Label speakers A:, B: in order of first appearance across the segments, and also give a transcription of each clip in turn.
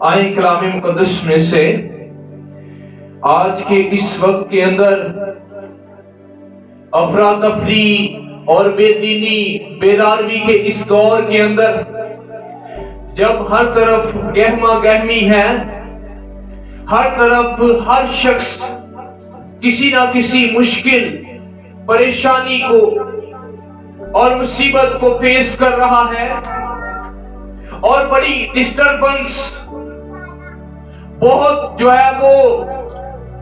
A: آئیں کلام مقدس میں سے آج کے اس وقت کے اندر افراتفری اور بے دینی بیداروی کے اس دور کے اندر جب ہر طرف گہما گہمی ہے، ہر طرف ہر شخص کسی نہ کسی مشکل پریشانی کو اور مصیبت کو فیس کر رہا ہے اور بڑی ڈسٹربنس، بہت جو ہے وہ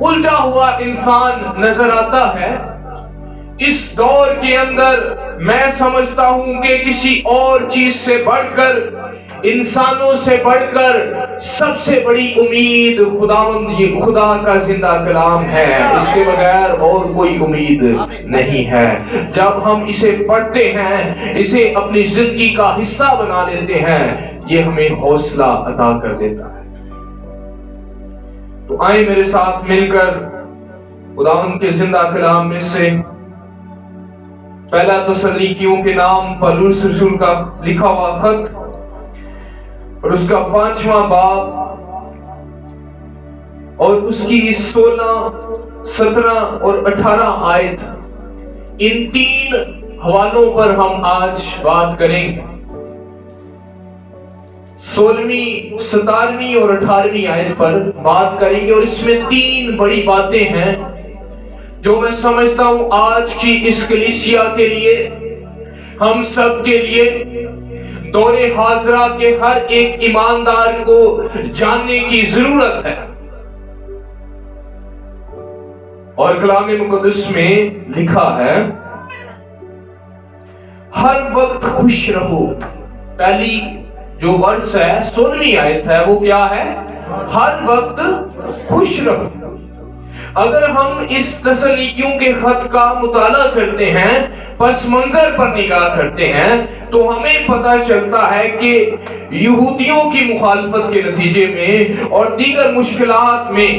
A: الجھا ہوا انسان نظر آتا ہے، اس دور کے اندر میں سمجھتا ہوں کہ کسی اور چیز سے بڑھ کر، انسانوں سے بڑھ کر سب سے بڑی امید خداوند یہ خدا کا زندہ کلام ہے، اس کے بغیر اور کوئی امید نہیں ہے۔ جب ہم اسے پڑھتے ہیں، اسے اپنی زندگی کا حصہ بنا لیتے ہیں، یہ ہمیں حوصلہ عطا کر دیتا ہے۔ تو آئیں میرے ساتھ مل کر خداوند کے زندہ کلام میں سے پہلا تسلونیکیوں کے نام پولس رسول کا لکھا ہوا خط اور اس کا 5واں باب اور اس کی 16، 17 اور 18 آیت، ان 3 حوالوں پر ہم آج بات کریں گے۔ 16ویں، 17ویں اور 18ویں آیت پر بات کریں گے، اور اس میں 3 بڑی باتیں ہیں جو میں سمجھتا ہوں آج کی اس کلیسیا کے لیے، ہم سب کے لیے، دور حاضرہ کے ہر ایک ایماندار کو جاننے کی ضرورت ہے۔ اور کلام مقدس میں لکھا ہے ہر وقت خوش رہو۔ پہلی جو ورس ہے 16ویں آیت ہے وہ کیا ہے؟ ہر وقت خوش رہو۔ اگر ہم اس تسلونیکیوں کے خط کا مطالعہ کرتے ہیں، پس منظر پر نگاہ کرتے ہیں، تو ہمیں پتہ چلتا ہے کہ یہودیوں کی مخالفت کے نتیجے میں اور دیگر مشکلات میں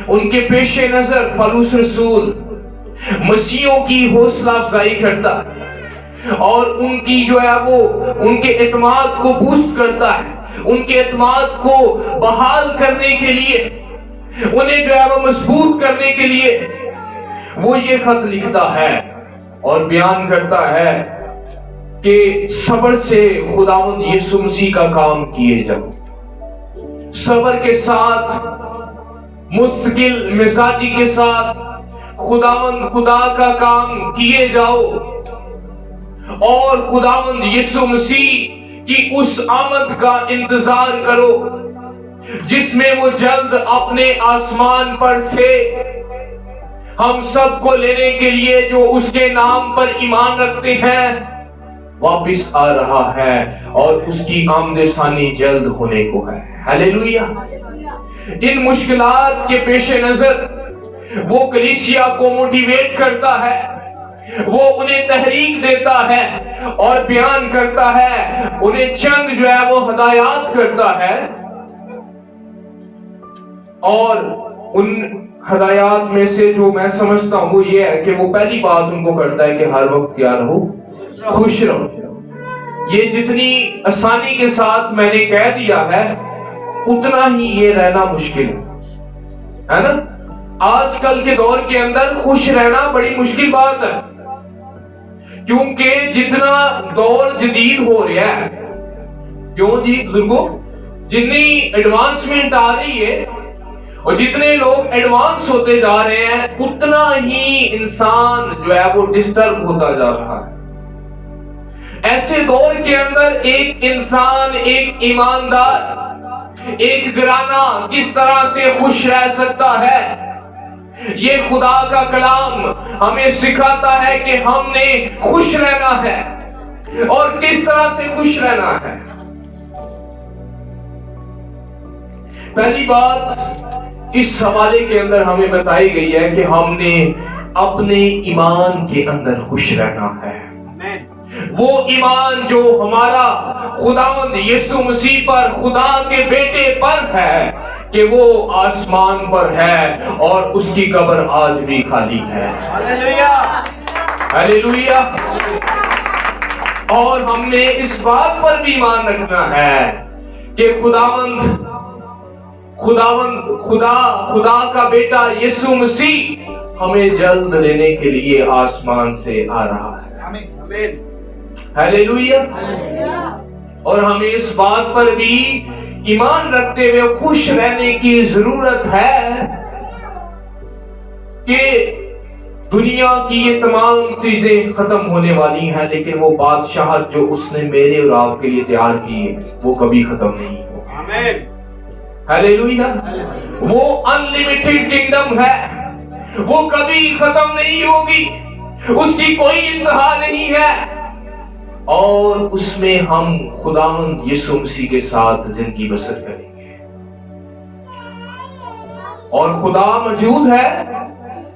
A: ان کے پیش نظر پولس رسول مسیحیوں کی حوصلہ افزائی کرتا ہے اور ان کی جو ہے وہ ان کے اعتماد کو بوسٹ کرتا ہے، ان کے اعتماد کو بحال کرنے کے لیے، انہیں جو ہے وہ مضبوط کرنے کے لیے وہ یہ خط لکھتا ہے اور بیان کرتا ہے کہ صبر سے خداوند یسوع مسیح کا کام کیے جاؤ، صبر کے ساتھ، مستقل مزاجی کے ساتھ خداوند خدا کا کام کیے جاؤ اور خداوند یسوع مسیح کی اس آمد کا انتظار کرو جس میں وہ جلد اپنے آسمان پر سے ہم سب کو لینے کے لیے جو اس کے نام پر ایمان رکھتے ہیں واپس آ رہا ہے، اور اس کی آمد ثانی جلد ہونے کو ہے۔ ہلیلویا۔ ان مشکلات کے پیش نظر وہ کلیسیا کو موٹیویٹ کرتا ہے، وہ انہیں تحریک دیتا ہے اور بیان کرتا ہے، انہیں چند جو ہے وہ ہدایات کرتا ہے، اور ان ہدایات میں سے جو میں سمجھتا ہوں وہ یہ ہے کہ وہ پہلی بات ان کو کرتا ہے کہ ہر وقت کیا رہو؟ خوش رہو۔ یہ جتنی آسانی کے ساتھ میں نے کہہ دیا ہے اتنا ہی یہ رہنا مشکل ہے نا؟ آج کل کے دور کے اندر خوش رہنا بڑی مشکل بات ہے، کیونکہ جتنا دور جدید ہو رہا ہے، کیوں جی بزرگوں، جتنی ایڈوانسمنٹ آ رہی ہے اور جتنے لوگ ایڈوانس ہوتے جا رہے ہیں اتنا ہی انسان جو ہے وہ ڈسٹرب ہوتا جا رہا ہے۔ ایسے دور کے اندر ایک انسان، ایک ایماندار، ایک گرانا کس طرح سے خوش رہ سکتا ہے؟ یہ خدا کا کلام ہمیں سکھاتا ہے کہ ہم نے خوش رہنا ہے، اور کس طرح سے خوش رہنا ہے۔ پہلی بات اس حوالے کے اندر ہمیں بتائی گئی ہے کہ ہم نے اپنے ایمان کے اندر خوش رہنا ہے۔ وہ ایمان جو ہمارا خداوند یسوع مسیح پر، خدا کے بیٹے پر ہے، کہ وہ آسمان پر ہے اور اس کی قبر آج بھی خالی ہے۔ ہلیلویا، ہلیلویا۔ اور ہم نے اس بات پر بھی ایمان رکھنا ہے کہ خدا کا بیٹا یسوع مسیح ہمیں جلد لینے کے لیے آسمان سے آ رہا ہے. ہیلیلویا. اور ہمیں اس بات پر بھی ایمان رکھتے ہوئے خوش رہنے کی ضرورت ہے کہ دنیا کی یہ تمام چیزیں ختم ہونے والی ہیں، لیکن وہ بادشاہت جو اس نے میرے اور آپ کے لیے تیار کی ہے وہ کبھی ختم نہیں ہوگی. آمین. ہیلیلویا. وہ انلیمیٹڈ کنگڈم ہے، وہ کبھی ختم نہیں ہوگی، اس کی کوئی انتہا نہیں ہے، اور اس میں ہم خداوند یسوع مسیح کے ساتھ زندگی بسر کریں گے. اور خدا موجود ہے،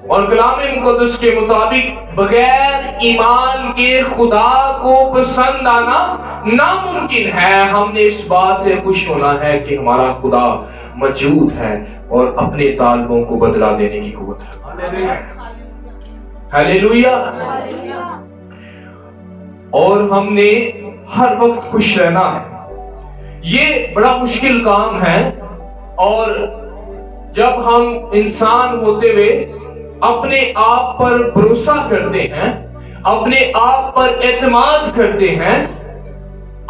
A: اور کلام مقدس کے مطابق بغیر ایمان کے خدا کو پسند آنا ناممکن ہے. ہم نے اس بات سے خوش ہونا ہے کہ ہمارا خدا موجود ہے اور اپنے طالبوں کو بدلا دینے کی قوت ہے. ہیلیلویا. اور ہم نے ہر وقت خوش رہنا ہے. یہ بڑا مشکل کام ہے، اور جب ہم انسان ہوتے ہوئے اپنے آپ پر بھروسہ کرتے ہیں، اپنے آپ پر اعتماد کرتے ہیں،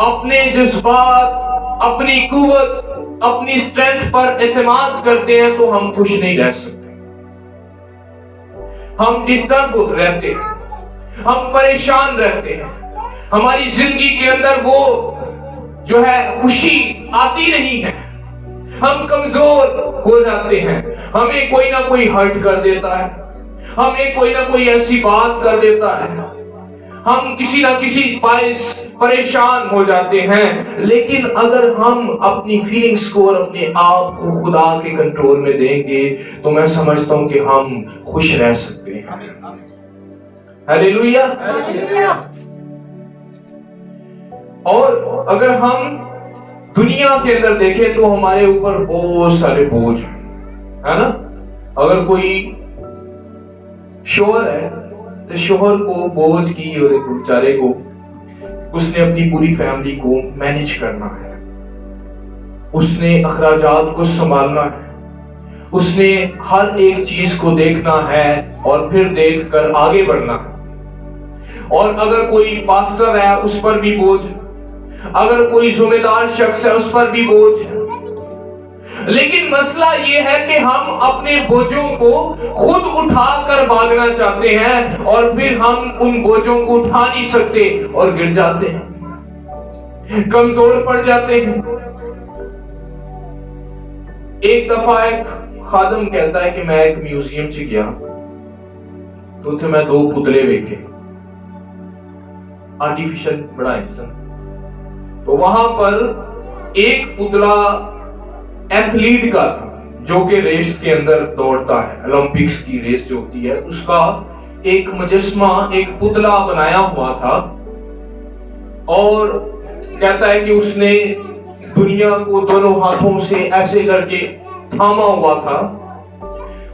A: اپنے جذبات، اپنی قوت، اپنی اسٹرینتھ پر اعتماد کرتے ہیں تو ہم خوش نہیں رہ سکتے. ہم ڈسٹرب رہتے ہیں، ہم پریشان رہتے ہیں، ہماری زندگی کے اندر وہ جو ہے خوشی آتی نہیں ہے، ہم کمزور ہو جاتے ہیں، ہمیں کوئی نہ کوئی ہرٹ کر دیتا ہے، ہمیں کوئی نہ کوئی ایسی بات کر دیتا ہے، ہم کسی نہ کسی باعث پریشان ہو جاتے ہیں. لیکن اگر ہم اپنی فیلنگز کو اور اپنے آپ کو خدا کے کنٹرول میں دیں گے تو میں سمجھتا ہوں کہ ہم خوش رہ سکتے ہیں. ہیلیلویا. اور اگر ہم دنیا کے اندر دیکھیں تو ہمارے اوپر بہت سارے بوجھ ہے نا. اگر کوئی شوہر ہے تو شوہر کو بوجھ کی اور ایک بیچارے کو اس نے اپنی پوری فیملی کو مینج کرنا ہے، اس نے اخراجات کو سنبھالنا ہے، اس نے ہر ایک چیز کو دیکھنا ہے اور پھر دیکھ کر آگے بڑھنا ہے. اور اگر کوئی پاسٹر ہے اس پر بھی بوجھ، اگر کوئی ذمہ دار شخص ہے اس پر بھی بوجھ. لیکن مسئلہ یہ ہے کہ ہم اپنے بوجھوں کو خود اٹھا کر بھاگنا چاہتے ہیں اور پھر ہم ان بوجھوں کو اٹھا نہیں سکتے اور گر جاتے ہیں، کمزور پڑ جاتے ہیں. ایک دفعہ ایک خادم کہتا ہے کہ میں ایک میوزیم چ گیا تو اتنے میں 2 پتلے دیکھے آرٹیفیشل بنائے سن. تو وہاں پر ایک پتلا ایتھلیٹ کا تھا جو کہ ریس کے اندر دوڑتا ہے، اولمپکس کی ریس جو ہوتی ہے اس کا ایک مجسمہ، ایک پتلا بنایا ہوا تھا. اور کہتا ہے کہ اس نے دنیا کو دونوں ہاتھوں سے ایسے کر کے تھاما ہوا تھا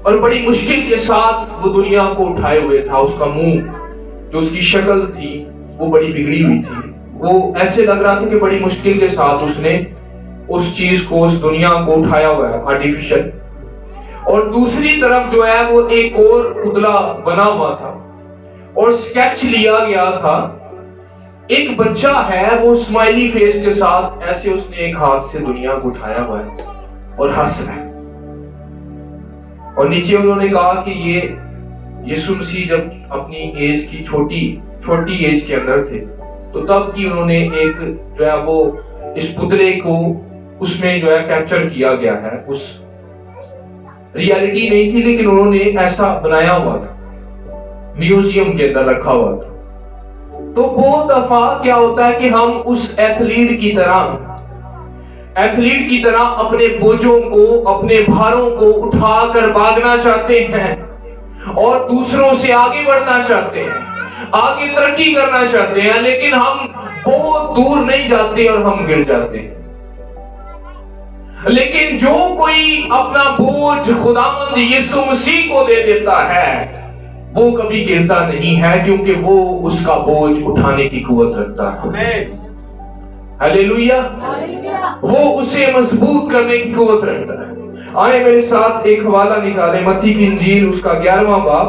A: اور بڑی مشکل کے ساتھ وہ دنیا کو اٹھائے ہوئے تھا. اس کا منہ جو اس کی شکل تھی وہ بڑی بگڑی ہوئی تھی، وہ ایسے لگ رہا تھا کہ بڑی مشکل کے ساتھ اس نے اس چیز کو، اس دنیا کو اٹھایا ہوا ہے آرٹیفیشل. اور دوسری طرف جو ہے وہ ایک اور پتلا بنا ہوا تھا اور سکیچ لیا گیا تھا. ایک بچہ ہے وہ اسمائلی فیس کے ساتھ ایسے اس نے ایک ہاتھ سے دنیا کو اٹھایا ہوا ہے اور ہنس رہا ہے. اور نیچے انہوں نے کہا کہ یہ یسوع مسیح جب اپنی ایج کی چھوٹی ایج کے اندر تھے تو تب کی انہوں نے ایک جو ہے وہ اس پتلے کو اس میں جو ہے کیپچر کیا گیا ہے. اس ریالٹی نہیں تھی لیکن انہوں نے ایسا بنایا ہوا تھا، میوزیم کے اندر رکھا ہوا تھا. تو بہت دفعہ کیا ہوتا ہے کہ ہم اس ایتھلیٹ کی طرح اپنے بوجھوں کو، اپنے بھاروں کو اٹھا کر بھاگنا چاہتے ہیں اور دوسروں سے آگے بڑھنا چاہتے ہیں، آگے ترقی کرنا چاہتے ہیں، لیکن ہم بہت دور نہیں جاتے اور ہم گر جاتے ہیں. لیکن جو کوئی اپنا بوجھ خداوند یسوع مسیح کو دے دیتا ہے وہ کبھی گرتا نہیں ہے، کیونکہ وہ اس کا بوجھ اٹھانے کی قوت رکھتا ہے. हालेलुया। वो उसे मजबूत करने की कुव्वत रखता है। आए मेरे साथ एक हवाला निकाले, मत्ती की इंजील उसका 11वां बाब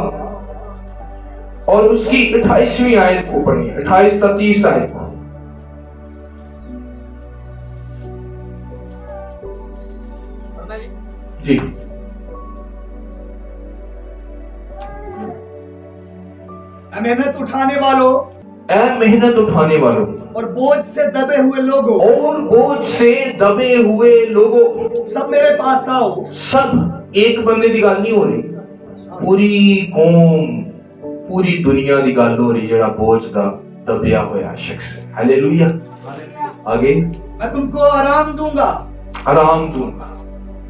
A: और उसकी 28वीं आयत को पढ़िए, 28 से 30 आयत को। जी
B: मेहनत उठाने वालों
A: ऐ मेहनत उठाने वालों
B: और बोझ से दबे हुए लोगों,
A: और बोझ से दबे हुए लोगों,
B: सब मेरे पास आओ।
A: सब एक बंदे की गल नहीं हो रही, पूरी कौम पूरी दुनिया की गल हो रही है बोझ का दबिया हुआ शख्स। हालेलुया। आगे,
B: मैं तुमको आराम दूंगा,
A: आराम दूंगा।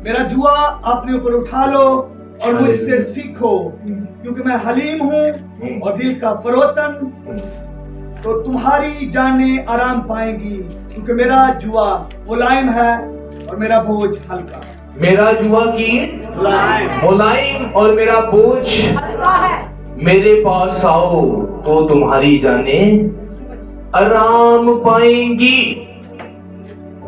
B: मेरा जुआ अपने ऊपर उठा लो और मुझसे सीखो, क्योंकि मैं हलीम हूँ और दिल का फरोतन, तो तुम्हारी जानें आराम पाएंगी, क्योंकि मेरा जुआ मुलायम है और मेरा बोझ हल्का।
A: मेरा जुआ की मुलायम और मेरा बोझ मेरे पास आओ तो तुम्हारी जानें आराम पाएंगी।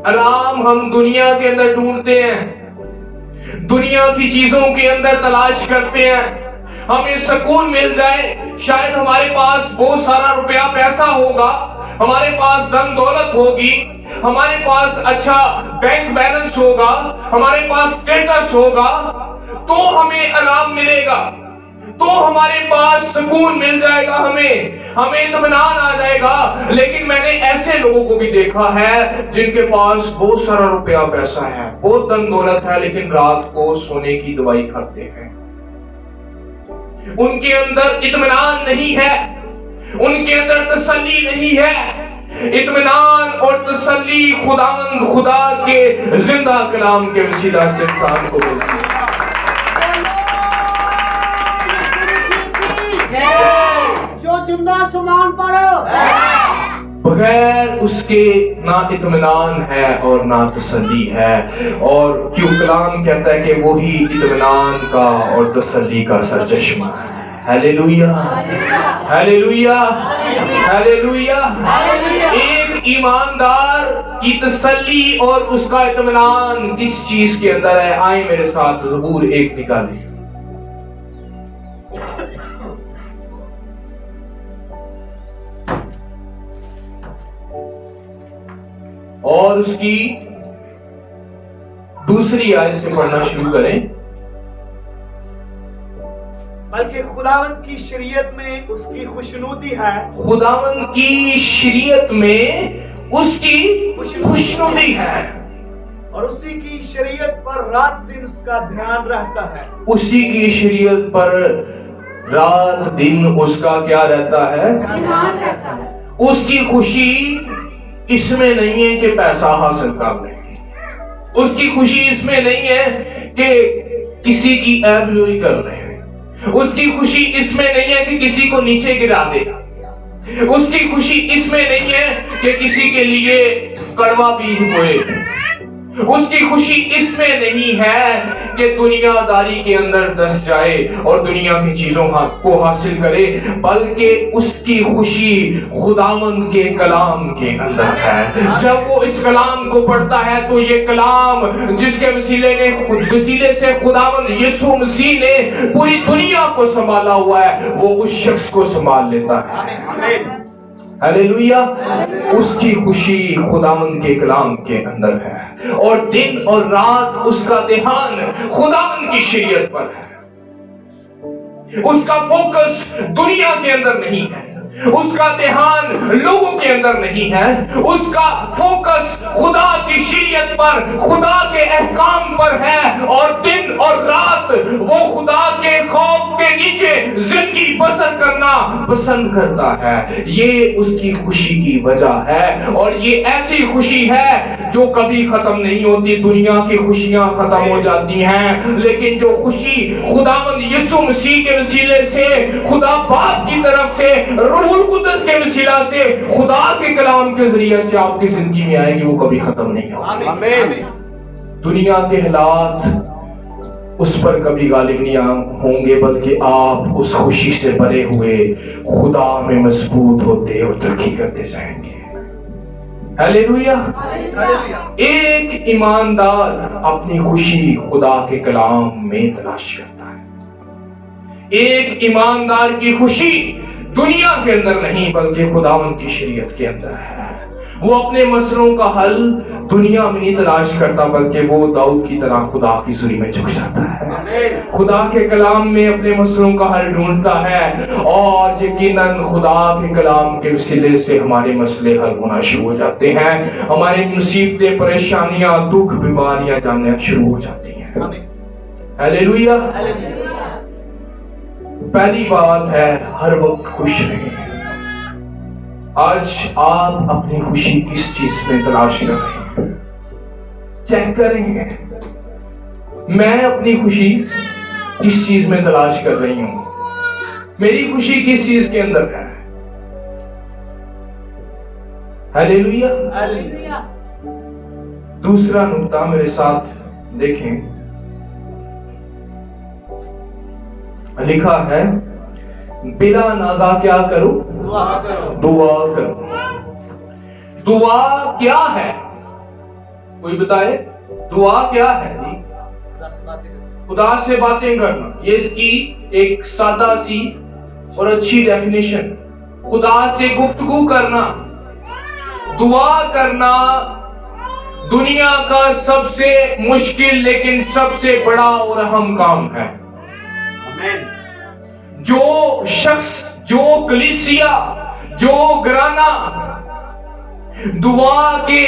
A: आराम हम दुनिया के अंदर ढूंढते हैं, दुनिया की चीजों के अंदर तलाश करते हैं, हमें सुकून मिल जाए। शायद हमारे पास बहुत सारा रुपया पैसा होगा, हमारे पास धन दौलत होगी, हमारे पास अच्छा बैंक बैलेंस होगा, हमारे पास स्टेटस होगा, तो हमें आराम मिलेगा, तो हमारे पास सुकून मिल जाएगा, हमें इत्मीनान आ जाएगा। लेकिन मैंने ऐसे लोगों को भी देखा है जिनके पास बहुत सारा रुपया पैसा है, बहुत धन दौलत है, लेकिन रात को सोने की दवाई खाते हैं। उनके अंदर इत्मीनान नहीं है, उनके अंदर तसल्ली नहीं है। इत्मीनान और तसल्ली खुदा के जिंदा कलाम के वसीला से इंसान को मिलती है।
B: जो जिंदा सुमान पर
A: बगैर उसके ना इत्मीनान है और ना तसल्ली है। और क्यों कलाम कहता है कि वही इत्मीनान का और तसल्ली का सरचश्मा है। Hallelujah, hallelujah, hallelujah. एक ईमानदार की तसल्ली और उसका इत्मीनान किस चीज के अंदर है? आए मेरे साथ ज़बूर 1 निकालें। और उसकी दूसरी आयत से पढ़ना शुरू करें।
B: बल्कि खुदावंद की शरीयत में उसकी खुशनुदी है,
A: खुदावंद की शरीयत में उसकी खुशनुदी है,
B: और उसी की शरीयत पर रात दिन उसका ध्यान रहता है।
A: उसी की शरीयत पर रात दिन उसका क्या रहता है?
B: ध्यान रहता है।
A: उसकी खुशी इसमें नहीं है कि पैसा हासिल कर ले, उसकी खुशी इसमें नहीं है कि किसी की ऐबजोई कर रहे हैं, उसकी खुशी इसमें नहीं है कि किसी को नीचे गिरा दे, उसकी खुशी इसमें नहीं है कि किसी के लिए कड़वा बीज बोए, उसकी खुशी इसमें नहीं है कि दुनियादारी के अंदर धंस जाए और दुनिया की चीजों को हासिल करे, बल्कि उसकी खुशी खुदावंद के कलाम के अंदर है। जब वो इस कलाम को पढ़ता है तो ये कलाम जिसके वसीले से खुदावंद यीशु मसीह ने पूरी दुनिया को संभाला हुआ है, वो उस शख्स को संभाल लेता है। हालेलुया। उसकी खुशी खुदावंद के कलाम के अंदर है, और दिन और रात उसका ध्यान खुदावंद की शरीयत पर है। उसका फोकस दुनिया के अंदर नहीं है, उसका ध्यान लोगों के अंदर नहीं है, उसका फोकस खुदा की शरीयत पर, खुदा के अहकाम पर है, और दिन और रात वो खुदा के खौफ के नीचे जिंदगी बसर करना पसंद करता है। ये उसकी खुशी की वजह है, और ये ऐसी खुशी है जो कभी खत्म नहीं होती। दुनिया की खुशियां खत्म हो जाती हैं, लेकिन जो खुशी खुदावंद यीशु मसीह के वसीले से, खुदा बाप की तरफ से, रूहुल कुद्दस के वसीला से, खुदा के कलाम के जरिए से आपकी जिंदगी में आएगी, वो कभी खत्म नहीं होगी। दुनिया के हालात उस पर कभी गालिब नहीं होंगे, बल्कि आप उस खुशी से भरे हुए खुदा में मजबूत होते और तरक्की करते जाएंगे। हालेलुया।
B: हालेलुया।
A: एक ईमानदार अपनी खुशी खुदा के कलाम में तलाश करता है। एक ईमानदार की खुशी दुनिया के अंदर नहीं बल्कि खुदावंद की शरीयत के अंदर है। वो अपने मसलों का हल दुनिया में नहीं तलाश करता बल्कि वो दाऊद की तरह खुदा की हुजूरी में झुक जाता है, खुदा के कलाम में अपने मसलों का हल ढूंढता है और यकीनन खुदा के कलाम के वसीले से हमारे मसले हल होना शुरू हो जाते हैं। हमारी मुसीबतें, परेशानियां, दुख, बीमारियां जानना शुरू हो जाती हैं। हालेलुया। पहली बात है हर वक्त खुश रहें। आज आप अपनी खुशी किस चीज में तलाश कर रहे हैं? चेक करें, मैं अपनी खुशी किस चीज में तलाश कर रही हूं, मेरी खुशी किस चीज के अंदर है। हालेलुया। दूसरा नुक्ता मेरे साथ देखें, लिखा है बिला नागा क्या करो? दुआ करो। दुआ क्या है? कोई बताए दुआ क्या है? जी, खुदा से बातें करना। ये इसकी एक सादा सी और अच्छी डेफिनेशन, खुदा से गुफ्तगू करना। दुआ करना दुनिया का सबसे मुश्किल लेकिन सबसे बड़ा और अहम काम है। जो शख्स, जो कलीसिया, जो घराना दुआ के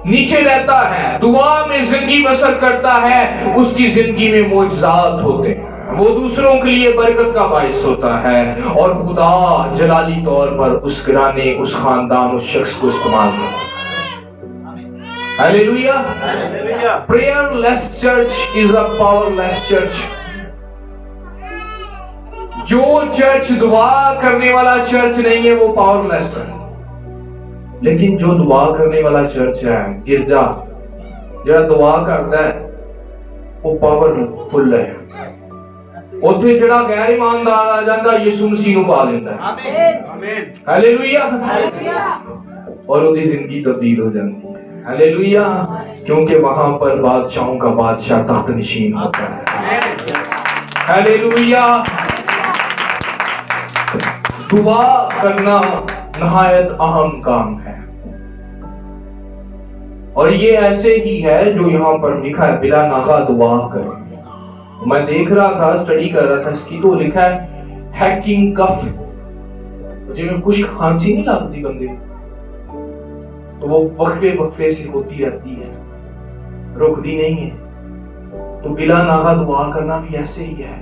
A: नीचे रहता है, दुआ में जिंदगी बसर करता है, उसकी जिंदगी में मोजज़ात होते हैं। वो दूसरों के लिए बरकत का बाइस होता है और खुदा जलाली तौर पर उस घराने, उस खानदान, उस शख्स को इस्तेमाल करता है। Hallelujah. Prayerless church is a powerless church. जो चर्च दुआ करने वाला चर्च नहीं है वो पावरलेस है, लेकिन जो दुआ करने वाला चर्च है, गिरजा जो दुआ करता है वो पावरफुल है। ਉੱਥੇ ਜਿਹੜਾ ਗੈਰ ਇਮਾਨਦਾਰ ਆ ਜਾਂਦਾ ਯਿਸੂ ਮਸੀਹ ਨੂੰ ਪਾ ਲੈਂਦਾ ਹੈ। ਆਮੀਨ। ਹਾਲੇਲੂਇਆ। और ਉਹਦੀ ਜ਼ਿੰਦਗੀ ਤਬਦੀਲ ਹੋ ਜਾਂਦੀ है। हालेलुया। क्योंकि वहां पर बादशाहों का बादशाह तख्त नशीन होता है। हालेलुया। दुआ करना नहायत अहम काम है और ये ऐसे ही है जो यहाँ पर लिखा है बिला नागा दुआ करो। मैं देख रहा था, स्टडी कर रहा था, इसकी तो लिखा है हैकिंग कफ। जिसमें कुछ खांसी नहीं लगती बंदे तो वो वक्फे वक्फे से होती रहती है, रुकती नहीं है। तो बिला नागा दुआ करना भी ऐसे ही है।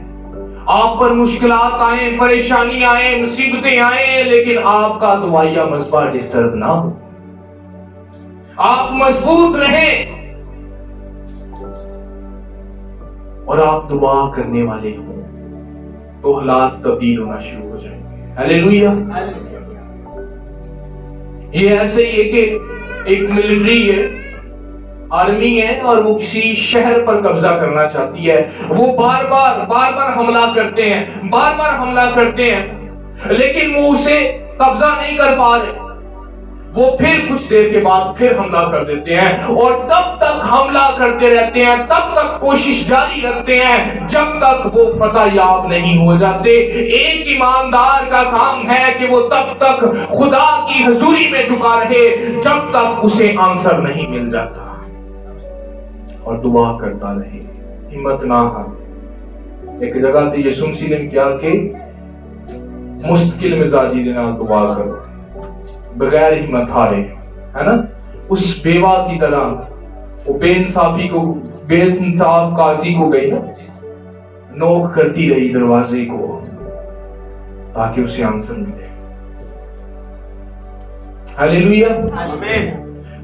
A: आप पर मुश्किलात आए, परेशानी आए, मुसीबतें आए, लेकिन आपका दुआया मज़बा डिस्टर्ब ना हो, आप मजबूत रहें और आप दुआ करने वाले हो तो हालात तब्दील होना शुरू हो जाएंगे। हालेलुया। ये ऐसे ही है कि एक मिलिट्री है, आर्मी है और वो किसी शहर पर कब्जा करना चाहती है। वो बार बार हमला करते हैं लेकिन वो उसे कब्जा नहीं कर पा रहे। वो फिर कुछ देर के बाद फिर हमला कर देते हैं और तब तक हमला करते रहते हैं, तब तक कोशिश जारी रखते हैं जब तक वो फतह याब नहीं हो जाते। एक ईमानदार का काम है कि वो तब तक खुदा की हुजूरी में झुका रहे जब तक उसे आंसर नहीं मिल जाता और दुआ करता रहे, हिम्मत ना हारे। एक जगह ते यीशु मसीह ने क्या कि मुस्तकिल मिजाजी दे नाल दुआ करो, बगैर हिम्मत हारे, है ना। उस बेवा की तरह वो बेइंसाफी को, बेइंसाफ काजी को गई ना, नोक करती रही दरवाजे को ताकि उसे आंसर मिले। हालेलुया।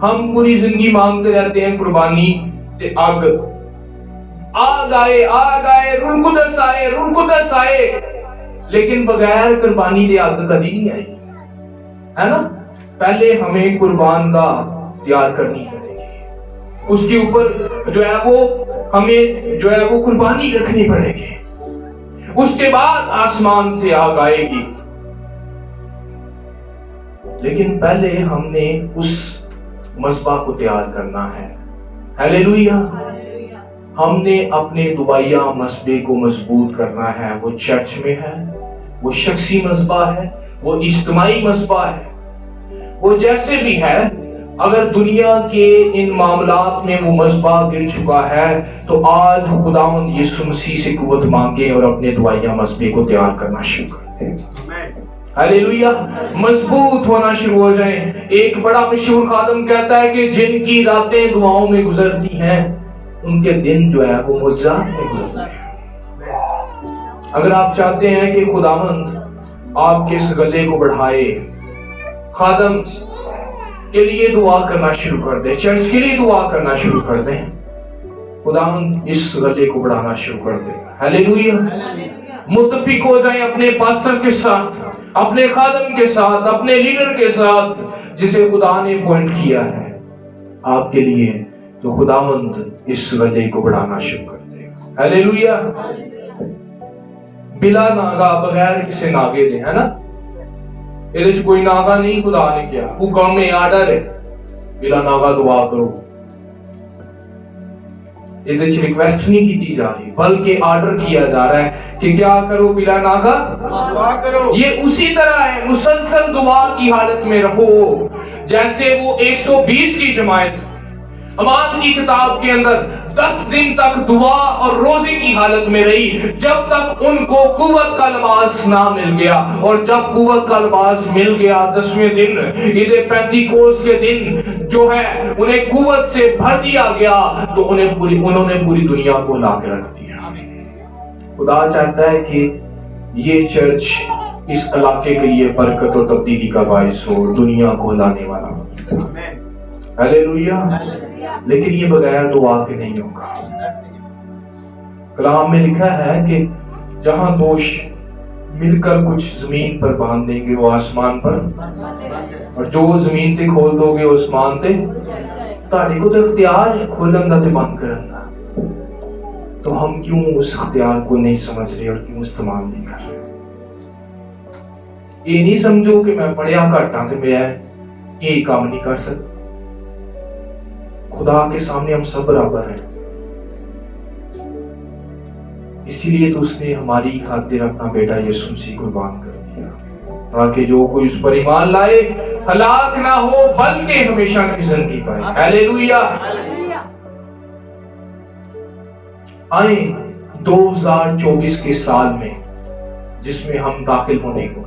A: हम पूरी जिंदगी मांगते रहते हैं कुर्बानी ते आग आए, रुनकुदस आए, लेकिन बगैर कुर्बानी दे आग कभी नहीं आई, है ना। पहले हमें कुर्बान का तैयार करनी पड़ेगी, उसके ऊपर जो है वो हमें जो है वो कुर्बानी रखनी पड़ेगी, उसके बाद आसमान से आग आएगी। लेकिन पहले हमने उस مذبح کو تیار کرنا ہے. ہیلیلویا. ہم نے اپنے دعائیا مذبح کو مضبوط کرنا ہے. وہ چرچ میں ہے، وہ شخصی مذبح ہے، وہ اجتماعی مذبح ہے، وہ جیسے بھی ہے. اگر دنیا کے ان معاملات میں وہ مذبح گر چکا ہے تو آج خداوند یسوع مسیح سے قوت مانگے اور اپنے دعائیا مذبح کو تیار کرنا شروع کر دیں. ہیلیلویا. مضبوط ہونا شروع ہو جائیں. ایک بڑا مشہور خادم کہتا ہے کہ جن کی راتیں دعاؤں میں گزرتی ہیں ان کے دن جو ہے وہ معجزات میں گزرتے ہیں. اگر آپ چاہتے ہیں کہ خداوند آپ کے اس گلے کو بڑھائے، خادم کے لیے دعا کرنا شروع کر دیں، چرچ کے لیے دعا کرنا شروع کر دیں. خداوند اس گلے کو بڑھانا شروع کر دیں. ہیلیلویا. متفق ہو جائیں اپنے پاسٹر کے ساتھ، اپنے خادم کے ساتھ، اپنے لیڈر کے ساتھ جسے خدا نے اپوائنٹ کیا ہے آپ کے لیے، تو خداوند اس گلے کو بڑھانا شروع کر دے. ہیلیلویا. بلا ناگا، بغیر کسی ناگے دے، ہے نا. یہ کوئی ناگا نہیں خدا نے کیا، حکم میں آرڈر ہے بلا ناگا دعا کرو. یہ ریکویسٹ نہیں کی جا رہی بلکہ آرڈر کیا جا رہا ہے کہ کیا کرو؟ بلا ناگا دعا کرو. یہ اسی طرح ہے، مسلسل دعا کی حالت میں رہو جیسے وہ 120 کی جماعت امان کی کتاب کے اندر 10 دن تک دعا اور روزے کی حالت میں رہی جب تک ان کو قوت کا لباس نہ مل گیا. اور جب قوت کا لباس مل گیا 10ویں دن عید پینتیکوست کے دن جو ہے انہیں قوت سے بھر دیا گیا تو انہوں نے پوری دنیا کو لا کے رکھ دیا. خدا چاہتا ہے کہ یہ چرچ اس علاقے کے لیے برکت و تبدیلی کا باعث ہو، دنیا کو لانے والا ہو. ہیلیلویا. لیکن یہ بغیر دعا کے نہیں ہوگا. کلام میں لکھا ہے کہ جہاں دو مل کر کچھ زمین پر باندھ دیں گے وہ آسمان پر، اور جو زمین تے کھول دو گے آسمان تے. تہاڈے کو تو اختیار ہے کھولن دا تے بند کرن دا، تو ہم کیوں اس اختیار کو نہیں سمجھ رہے اور کیوں استعمال نہیں کر رہے؟ یہ نہیں سمجھو کہ میں پڑھیا گھٹ ہاں تے میں یہ کام نہیں کر سکتا. خدا کے سامنے ہم سب برابر ہیں، اسی لیے تو اس نے ہماری خاطر اپنا بیٹا یسوع مسیح قربان کر دیا تاکہ جو کوئی اس پر ایمان لائے ہلاک نہ ہو بلکہ ہمیشہ کی زندگی پائے. ہیلیلویا. آئیں 2024 کے سال میں جس میں ہم داخل ہونے کو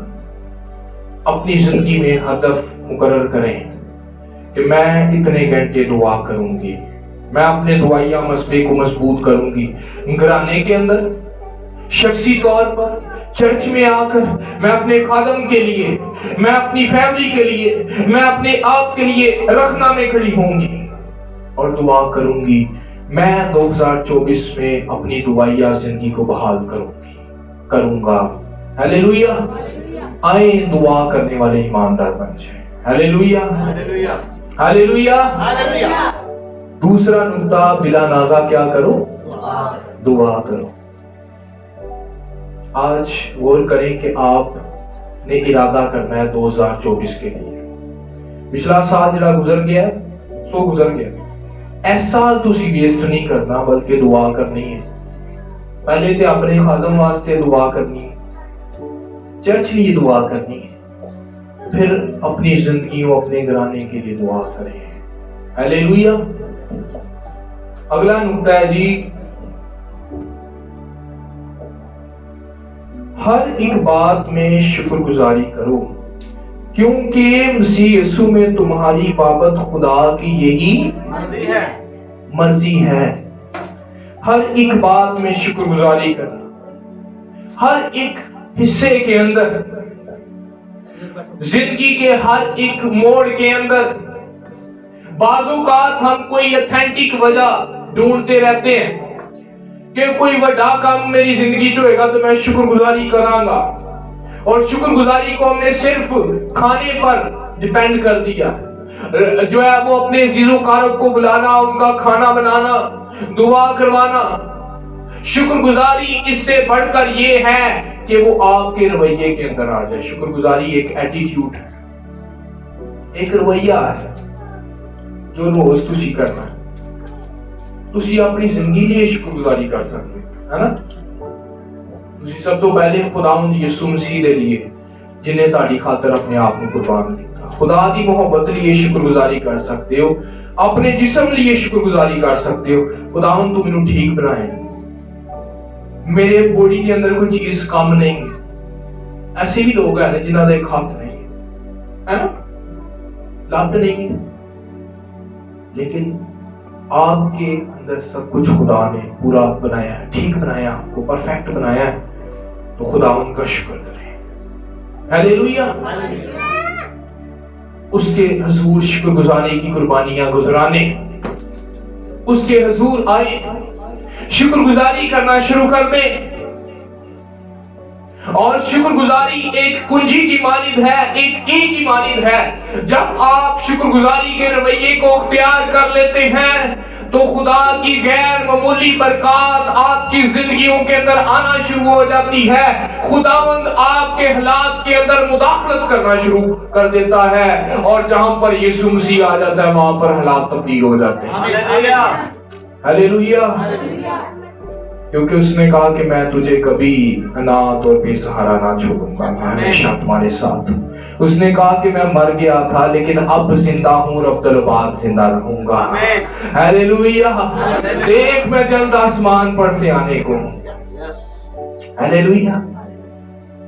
A: اپنی زندگی میں ہدف مقرر کریں کہ میں اتنے گھنٹے دعا کروں گی، میں اپنے دعائیا مذبح کو مضبوط کروں گی. گھرانے کے اندر، شخصی طور پر، چرچ میں آ کر میں اپنے خادم کے لیے، میں اپنی فیملی کے لیے، میں اپنے آپ کے لیے رکھنا میں کھڑی ہوں گی اور دعا کروں گی. میں 2024 میں اپنی دعائیا زندگی کو بحال کروں گا. ہیلیلویا. آئیں دعا کرنے والے ایماندار بن جائیں. ہیلیلویا. ہیلیلویا. دوسرا نقطہ، بلا ناغہ کیا کرو؟ دعا کرو. آج غور کریں کہ آپ نے ارادہ کرنا ہے 2024 کے لیے. پچھلا سال جڑا گزر گیا ہے سو گزر گیا. ایس سال تسی ویسٹ نہیں کرنا بلکہ دعا کرنی ہے. پہلے تے اپنے خادم واسطے دعا کرنی ہے، چرچ لیے دعا کرنی ہے، پھر اپنی زندگیوں اپنے گھرانے کے لیے دعا کریں. ہیلیلویا. اگلا نقطہ ہے جی، ہر ایک بات میں شکر گزاری کرو کیونکہ مسیح یسوع میں تمہاری بابت خدا کی یہی مرضی ہے. ہر ایک بات میں شکر گزاری کرنا، ہر ایک حصے کے اندر، زندگی کے ہر ایک موڑ کے اندر. بعض اوقات ہم کوئی اتھینٹک وجہ ڈھونڈتے رہتے ہیں کہ کوئی بڑا کام میری زندگی جو ہوئے گا تو میں شکر گزاری کراں گا، اور شکر گزاری کو ہم نے صرف کھانے پر ڈیپینڈ کر دیا. جو ہے وہ اپنے عزیز و اقارب کو بلانا، ان کا کھانا بنانا، دعا کروانا. شکر گزاری اس سے بڑھ کر یہ ہے کہ وہ آپ کے رویے کے اندر آ جائے. شکر گزاری ایک ایٹیٹیوڈ ہے، ایک رویہ ہے. ਜੋ ਰੋਜ਼ ਤੁਸੀਂ ਕਰਨਾ ਹੈ। ਤੁਸੀਂ ਆਪਣੀ ਜ਼ਿੰਦਗੀ ਲਈ ਸ਼ੁਕਰਗੁਜ਼ਾਰੀ ਕਰ ਸਕਦੇ ਹੋ, ਹੈ ਨਾ। ਤੁਸੀਂ ਸਭ ਤੋਂ ਪਹਿਲੇ ਖੁਦਾਵੰਦ ਯਿਸੂ ਮਸੀਹ ਦੇ ਲਈ ਜਿਨੇ ਤੁਹਾਡੀ ਖਾਤਰ ਆਪਣੇ ਆਪ ਨੂੰ ਕੁਰਬਾਨ ਕੀਤਾ, ਖੁਦਾ ਦੀ ਮੁਹੱਬਤ ਲਈ ਸ਼ੁਕਰਗੁਜ਼ਾਰੀ ਕਰ ਸਕਦੇ ਹੋ। ਆਪਣੇ ਜਿਸਮ ਲਈ ਸ਼ੁਕਰਗੁਜ਼ਾਰੀ ਕਰ ਸਕਦੇ ਹੋ। ਖੁਦਾਵੰਦ ਤੂੰ ਮੈਨੂੰ ਠੀਕ ਬਣਾਇਆ, ਮੇਰੇ ਬੋਡੀ ਦੇ ਅੰਦਰ ਕੋਈ ਚੀਜ਼ ਕੰਮ नहीं है। ऐसे भी लोग हैं जिन्हों का एक हाथ नहीं है ना, लत नहीं है, लेकिन आपके अंदर सब कुछ खुदा ने पूरा बनाया है, ठीक बनाया, आपको परफेक्ट बनाया है। तो खुदा उनका शुक्र करें। हालेलुया। उसके हुजूर शुक्रगुजारी की कुर्बानियां गुजराने, उसके हुजूर आए, शुक्रगुजारी करना शुरू कर दे। और शुक्रगुजारी एक कुंजी की मानिंद है, एक की मानिंद है। जब आप शुक्रगुजारी के रवैये को अख्तियार कर लेते हैं तो खुदा की गैर मामूली बरकत आपकी जिंदगियों के अंदर आना शुरू हो जाती है। खुदावंद आपके हालात के अंदर मुदाखलत करना शुरू कर देता है, और जहां पर यीशु मसीह आ जाता है वहां पर हालात तब्दील हो जाते हैं। हालेलुया। क्योंकि उसने कहा कि मैं तुझे कभी अनाथ और बेसहारा ना छोड़ूंगा, मैं हमेशा तुम्हारे साथ हूँ। उसने कहा कि मैं मर गया था लेकिन अब जिंदा हूँ और अब्दुल जिंदा रहूंगा। हालेलुया। देख मैं जल्द आसमान पर से आने को हूँ। हालेलुया।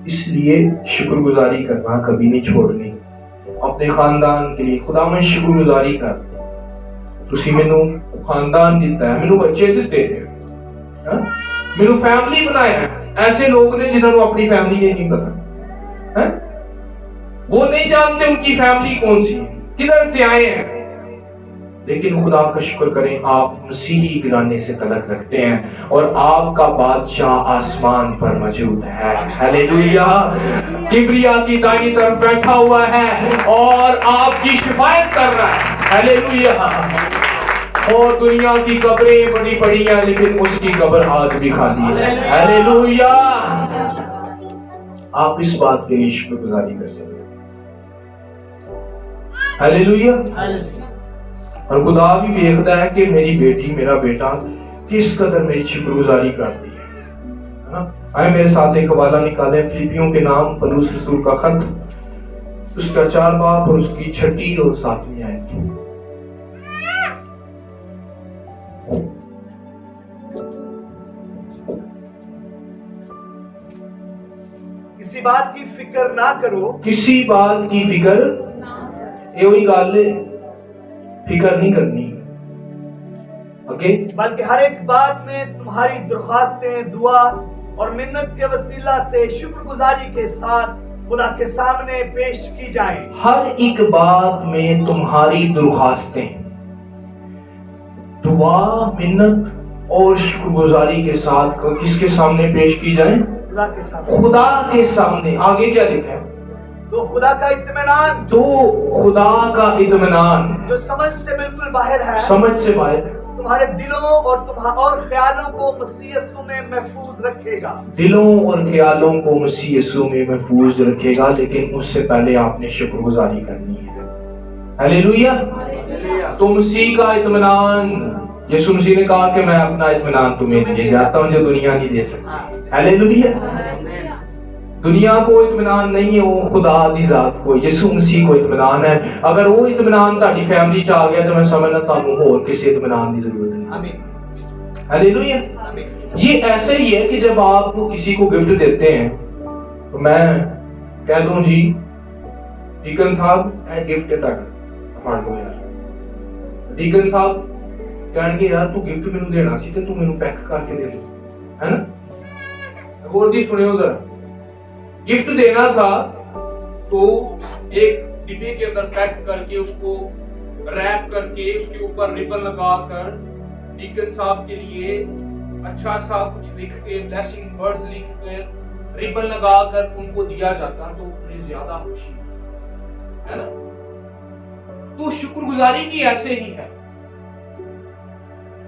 A: इसलिए शुक्रगुजारी करना कभी नहीं छोड़नी। अपने खानदान के लिए खुदा में शुक्रगुजारी कर। तुसी मैनू खानदान दिता है, मैनू बच्चे दिते हैं, मेनू फैमिली बनाया है। ऐसे लोग ने जिन्होंने अपनी फैमिली ये नहीं पता है? वो नहीं जानते उनकी फैमिली कौन सी है, किधर से आए हैं। लेकिन खुदा का शुक्र करें, आप मसीही घराने से तलक रखते हैं और आपका बादशाह आसमान पर मौजूद है। हालेलुया। किबरिया की दाई तरफ बैठा हुआ है और आपकी शिफायत कर रहा है। हालेलुया। और दुनिया की कब्रें बड़ी बड़ी हैं लेकिन उसकी कब्र आज भी खाली है। हालेलुया। आप इस बात के लिए शुक्रगुजारी कर सकते हैं। हालेलुया। और खुदा भी देखता है कि मेरी बेटी मेरा बेटा किस कदर मेरी शुक्रगुजारी करती है ना। आए मेरे साथ एक हवाला निकाले, फिलिपियों के नाम पौलुस रसूल का खत, उसका 4 बाब और उसकी 6वीं और 7वीं आयत।
B: किसी बात की फिक्र ना करो,
A: किसी बात की फिक्र, ये वही गल है, फिक्र नहीं करनी। ओके।
B: बल्कि हर एक बात में तुम्हारी दरख्वास्तें, दुआ और मिन्नत के वसीला से शुक्रगुजारी के साथ खुदा के सामने पेश की जाएं।
A: हर एक बात में तुम्हारी दरख्वास्तें, दुआ, मिन्नत और शुक्रगुजारी के साथ किसके सामने पेश की जाएं?
B: खुदा के सामने।
A: खुदा के सामने। आगे क्या लिखा है?
B: तो खुदा का इत्मीनान,
A: तो खुदा का इत्मीनान
B: जो समझ से बिल्कुल बाहर है,
A: समझ से बाहर है,
B: तुम्हारे दिलों और ख्यालों को मसीह यीशु में महफूज रखेगा।
A: दिलों और ख्यालों को मसीह यीशु में महफूज रखेगा। लेकिन उससे पहले आपने शुक्रगुजारी करनी है। हालेलुया। तो मसीह का इत्मीनान, यीशु मसीह ने कहा कि मैं अपना इत्मीनान तुम्हें दे जाता हूं जो दुनिया नहीं दे सकती। हालेलुया। दुनिया को इत्मीनान नहीं है, वो खुदा दी जात को, यीशु मसीह को इत्मीनान है। अगर वो इत्मीनान ताड़ी फैमिली च आ गया तो मैं समझना तानू होर किसी इत्मीनान की जरूरत नहीं। आमीन। हालेलुया। ये ऐसे ही है कि जब आप किसी को गिफ्ट देते हैं तो मैं कह दूं जी डीकन साहब ए गिफ्ट तक फड़ लो यार। डीकन साहब कहणगे यार तू गिफ्ट मैनू देना सी ते तू मैनू पैक करके दे दे, है ना। होर दी सुनियो जरा, गिफ्ट देना था तो एक डिब्बे के अंदर पैक करके उसको रैप करके उसके ऊपर रिबन लगाकर डीकन साहब के लिए अच्छा सा कुछ लिख के, ब्लेसिंग वर्ड्स लिख कर रिबन लगाकर उनको दिया जाता तो उन्हें ज्यादा खुशी है ना। तो शुक्रगुजारी भी ऐसे ही है।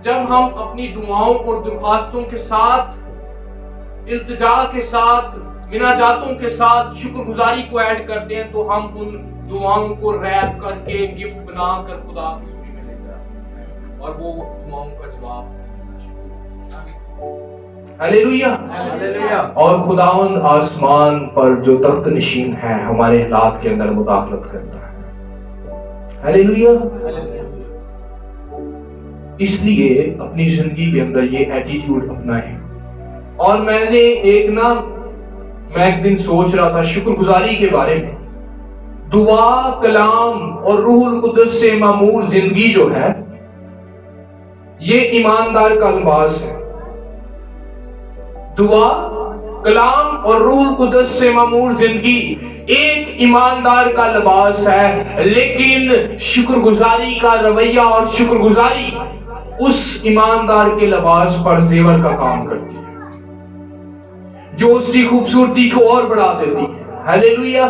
A: जब हम अपनी दुआओं और दरख्वास्तों के साथ, इल्तिजा के साथ, मिनाजातों के साथ शुक्रगुजारी को ऐड करते हैं तो हम उन दुआओं को रैप करके गिफ्ट बनाकर खुदा की और वो दुआओं का जवाब हालेलुया।
B: हालेलुया।
A: और खुदावंद आसमान पर जो तख्त नशीन है हमारे हालात के अंदर मुदाखलत करता है। हालेलुया। इसलिए अपनी जिंदगी के अंदर ये एटीट्यूड अपनाएं। और मैं एक दिन सोच रहा था शुक्रगुजारी के बारे में। दुआ, कलाम और रूहुल कुद्दस से मामूर जिंदगी जो है ये ईमानदार का लिबास है। दुआ, कलाम और रूहुल कुद्दस से मामूर जिंदगी एक ईमानदार का लिबास है, लेकिन शुक्रगुजारी का रवैया और शुक्रगुजारी उस ईमानदार के लिबास पर जेवर का काम करती है, जो उसकी खूबसूरती को और बढ़ा देती है। हालेलुया।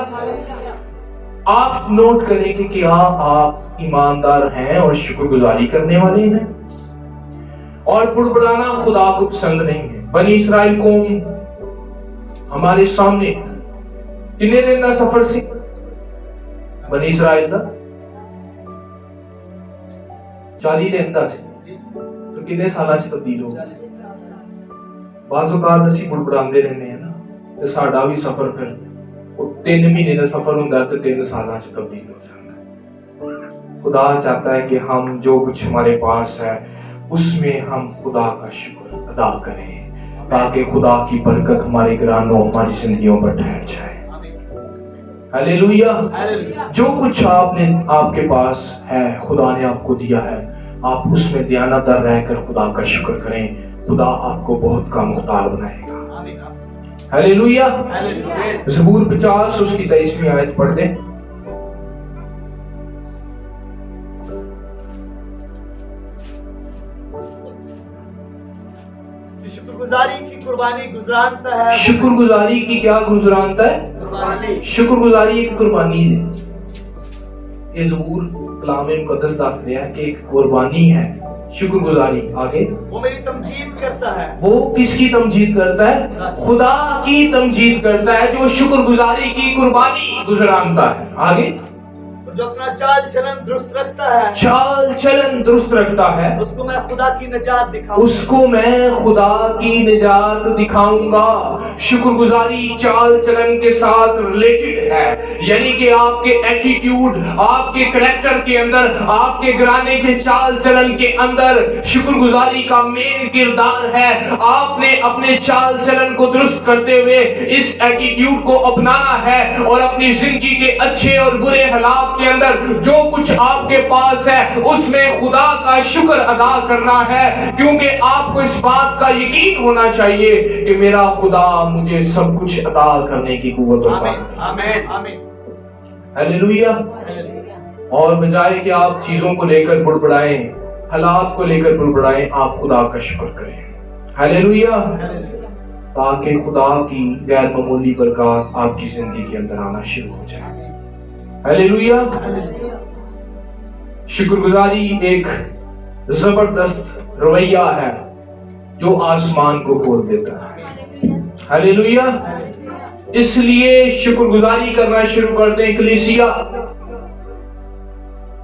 A: आप नोट करें कि क्या आप ईमानदार हैं और शुक्रगुजारी करने वाले हैं। और बुड़बुड़ाना खुदा को पसंद नहीं है। बनी इस्राइल कौम हमारे सामने कितने दिन का सफर सी बनी इस्राइल का 40 दिन का सी, तो कितने साल तब्दील हो बाज़ औक़ात असीं बुड़बुड़ांदे रहने हैं ना, ते साडा भी सफर फिर 3 महीने का सफर होता है तो 3 साल तब्दील हो जाता है। खुदा चाहता है कि हम जो कुछ हमारे पास है उसमें हम खुदा का शुक्र अदा करें, ताकि खुदा की बरकत हमारे घरानों हमारी जिंदगियों पर ठहर जाए। हालेलुया। जो कुछ आपके पास है खुदा ने आपको दिया है, आप उसमें दयानतदार रहकर खुदा का शुक्र करें। खुदा आपको बहुत का मुख्तार बनाएगा। हालेलुया। ज़बूर 50 उसकी 23वीं आयत पढ़ दें।
B: शुक्रगुजारी की कुर्बानी गुजरानता है।
A: शुक्रगुजारी की क्या गुजरानता है?
B: कुर्बानी।
A: शुक्रगुजारी एक कुर्बानी है। ये ज़बूर कलाम मुक़द्दस दस रहा है कि एक कुर्बानी है शुक्रगुजारी। आगे
B: वो मेरी तमजीद करता है।
A: वो किसकी तमजीद करता है? खुदा की तमजीद करता है, जो शुक्रगुजारी की कुर्बानी गुजरानता है। आगे
B: जो अपना चाल चलन दुरुस्त रखता है,
A: चाल चलन दुरुस्त रखता है,
B: उसको मैं खुदा की निजात दिखाऊंगा।
A: उसको मैं खुदा की निजात दिखाऊंगा। शुक्रगुजारी चाल चलन के साथ रिलेटेड है, यानी कि आपके एटीट्यूड, आपके कैरेक्टर के अंदर, आपके घराने के चाल चलन के अंदर शुक्रगुजारी का मेन किरदार है। आपने अपने चाल चलन को दुरुस्त करते हुए इस एटीट्यूड को अपनाना है और अपनी जिंदगी के अच्छे और बुरे हालात के अंदर जो कुछ आपके पास है उसमें खुदा का शुक्र अदा करना है, क्योंकि आपको इस बात का यकीन होना चाहिए कि मेरा खुदा मुझे सब कुछ अदा करने की कुव्वत देता है।
B: आमीन आमीन।
A: हालेलुया। और बजाय कि आप चीजों को लेकर बुड़बुड़ाएं, हालात को लेकर बुड़बुड़ाएं, आप खुदा का शुक्र करें। हालेलुया। ताकि खुदा की गैर मामूली बरकत आपकी जिंदगी के अंदर आना शुरू हो जाए। हालेलुया। शुक्रगुजारी एक जबरदस्त रवैया है जो आसमान को खोल देता है। हालेलुया। इसलिए शुक्रगुजारी करना शुरू कर दें। कलीसिया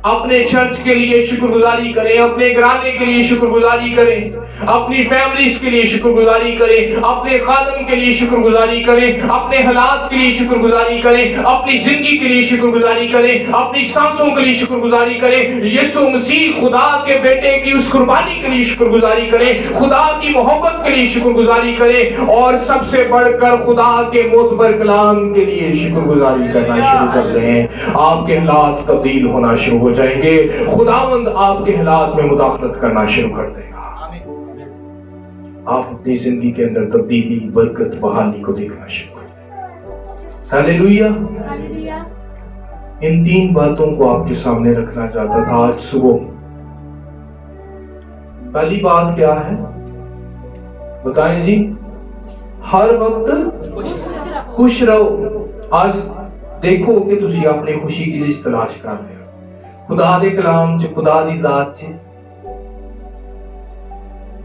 A: अपने चर्च के लिए शुक्रगुजारी करें, अपने घराने के लिए शुक्रगुजारी करें, अपनी फैमिलीज के लिए शुक्रगुजारी करें, अपने खादम के लिए शुक्रगुजारी करें, अपने हालात के लिए शुक्रगुजारी करें, अपनी जिंदगी के लिए शुक्रगुजारी करें, अपनी सांसों के लिए शुक्रगुजारी करें, यीशु मसीह खुदा के बेटे की उस कुर्बानी के लिए शुक्रगुजारी करें, खुदा की मोहब्बत के लिए शुक्रगुजारी करें, और सबसे बढ़कर खुदा के मोतबर कलाम के लिए शुक्रगुजारी करना शुरू कर दें। आपके हालात तब्दील होना शुरू हो जाएंगे। खुदावंद आपके हालात में मुदाखलत करना शुरू कर देगा। आप अपनी जिंदगी के अंदर तब्दीली, बरकत, बहाली को देखना शुरू कर दें। हालेलुया। इन 3 बातों को आपके सामने रखना चाहता था आज सुबह। पहली बात क्या है बताएं जी? हर वक्त खुश रहो। आज देखो कि तुसी अपनी खुशी की जिस तलाश कर रहे हो, खुदा दे कलाम च, खुदा दी जात च,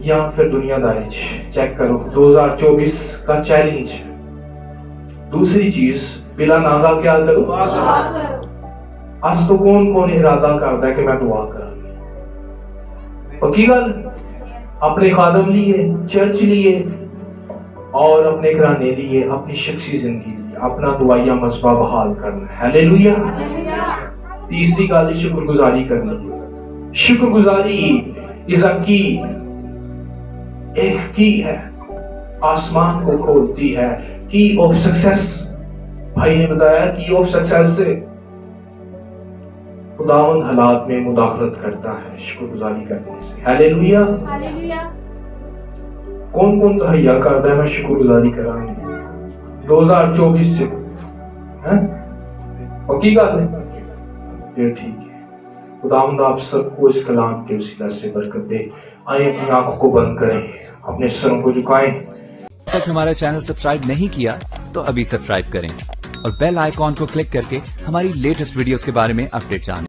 A: या फिर दुनियादारी च। चेक करो 2024 का चैलेंज। दूसरी चीज, बिला नागा क्या करो? आज तो कौन कौन इरादा करता है कि मैं दुआ करूंगी? पक्की गल अपने खादम लिए, चर्च लिए और अपने घराने लिए, अपनी शख्सी जिंदगी लिए अपना दुआया मसबा बहाल करना। हालेलुया। तीसरी गल शुक्रगुजारी करनी। शुक्रगुजारी इज अ की, एक की है, आसमान को खोलती है। की ऑफ सक्सेस, भाई ने बताया की ऑफ सक्सेस से खुदावंद हालात में मुदाखलत करता है शुक्रगुजारी करने से। हालेलुया। कौन कौन तहैया करता है मैं शुक्रगुजारी करांगी 2024 से, हैं? पक्की गल है, ये ठीक है। खुदावंद आप सबको इस कलाम के वसीला से बरकत दे। आइए अपनी आंखों को बंद करें, अपने सरों को झुकाएं।
C: तक हमारा चैनल सब्सक्राइब नहीं किया तो अभी सब्सक्राइब करें और बेल आइकॉन को क्लिक करके हमारी लेटेस्ट वीडियोस के बारे में अपडेट जानें।